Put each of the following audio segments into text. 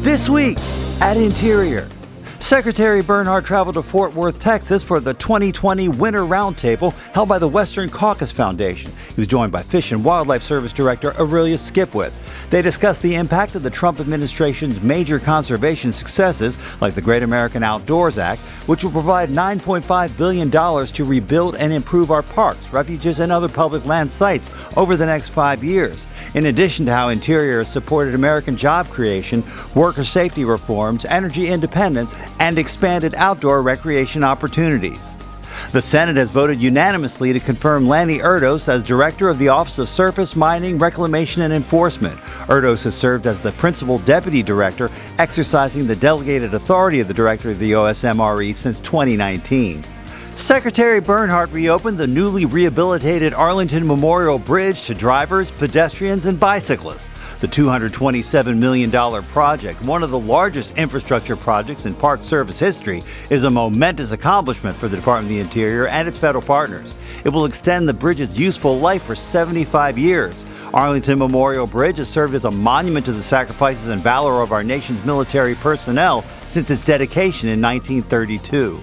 This week at Interior, Secretary Bernhardt traveled to Fort Worth, Texas for the 2020 Winter Roundtable held by the Western Caucus Foundation. He was joined by Fish and Wildlife Service Director Skipwith. They discussed the impact of the Trump administration's major conservation successes, like the Great American Outdoors Act, which will provide $9.5 billion to rebuild and improve our parks, refuges, and other public land sites over the next 5 years. In addition to how Interior has supported American job creation, worker safety reforms, energy independence, and expanded outdoor recreation opportunities. The Senate has voted unanimously to confirm Lanny Erdos as Director of the Office of Surface Mining, Reclamation, and Enforcement. Erdos has served as the Principal Deputy Director, exercising the delegated authority of the Director of the OSMRE since 2019. Secretary Bernhardt reopened the newly rehabilitated Arlington Memorial Bridge to drivers, pedestrians, and bicyclists. The $227 million project, one of the largest infrastructure projects in Park Service history, is a momentous accomplishment for the Department of the Interior and its federal partners. It will extend the bridge's useful life for 75 years. Arlington Memorial Bridge has served as a monument to the sacrifices and valor of our nation's military personnel since its dedication in 1932.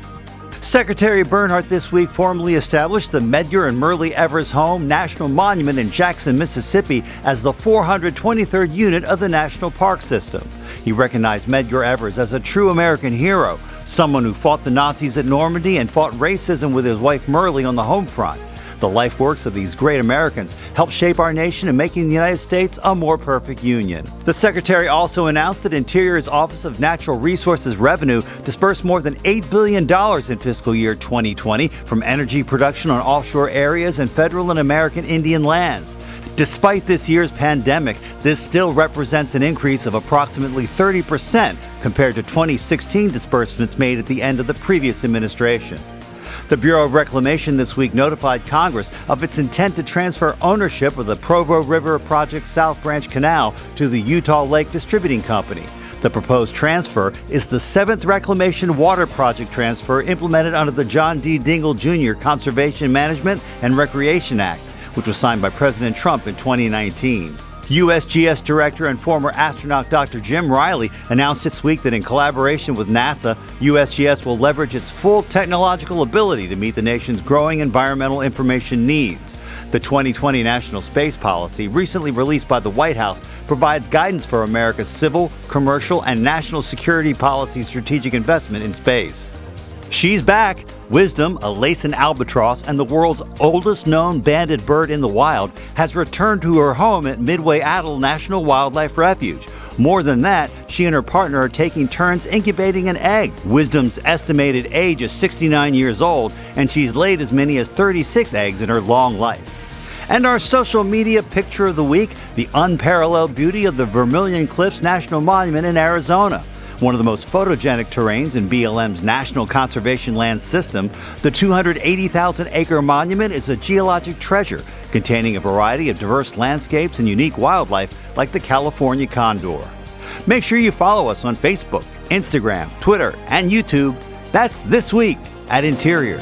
Secretary Bernhardt this week formally established the Medgar and Merle Evers Home National Monument in Jackson, Mississippi as the 423rd unit of the National Park System. He recognized Medgar Evers as a true American hero, someone who fought the Nazis at Normandy and fought racism with his wife Merle on the home front. The life works of these great Americans helped shape our nation in making the United States a more perfect union. The Secretary also announced that Interior's Office of Natural Resources Revenue disbursed more than $8 billion in fiscal year 2020 from energy production on offshore areas and federal and American Indian lands. Despite this year's pandemic, this still represents an increase of approximately 30% compared to 2016 disbursements made at the end of the previous administration. The Bureau of Reclamation this week notified Congress of its intent to transfer ownership of the Provo River Project South Branch Canal to the Utah Lake Distributing Company. The proposed transfer is the 7th reclamation water project transfer implemented under the John D. Dingell Jr. Conservation Management and Recreation Act, which was signed by President Trump in 2019. USGS Director and former astronaut Dr. Jim Riley announced this week that in collaboration with NASA, USGS will leverage its full technological ability to meet the nation's growing environmental information needs. The 2020 National Space Policy, recently released by the White House, provides guidance for America's civil, commercial, and national security policy strategic investment in space. She's back. Wisdom, a Laysan albatross and the world's oldest known banded bird in the wild, has returned to her home at Midway Atoll National Wildlife Refuge. More than that, she and her partner are taking turns incubating an egg. Wisdom's estimated age is 69 years old, and she's laid as many as 36 eggs in her long life. And our social media picture of the week, the unparalleled beauty of the Vermilion Cliffs National Monument in Arizona. One of the most photogenic terrains in BLM's National Conservation Land System, the 280,000-acre monument is a geologic treasure containing a variety of diverse landscapes and unique wildlife like the California condor. Make sure you follow us on Facebook, Instagram, Twitter, and YouTube. That's This Week at Interior.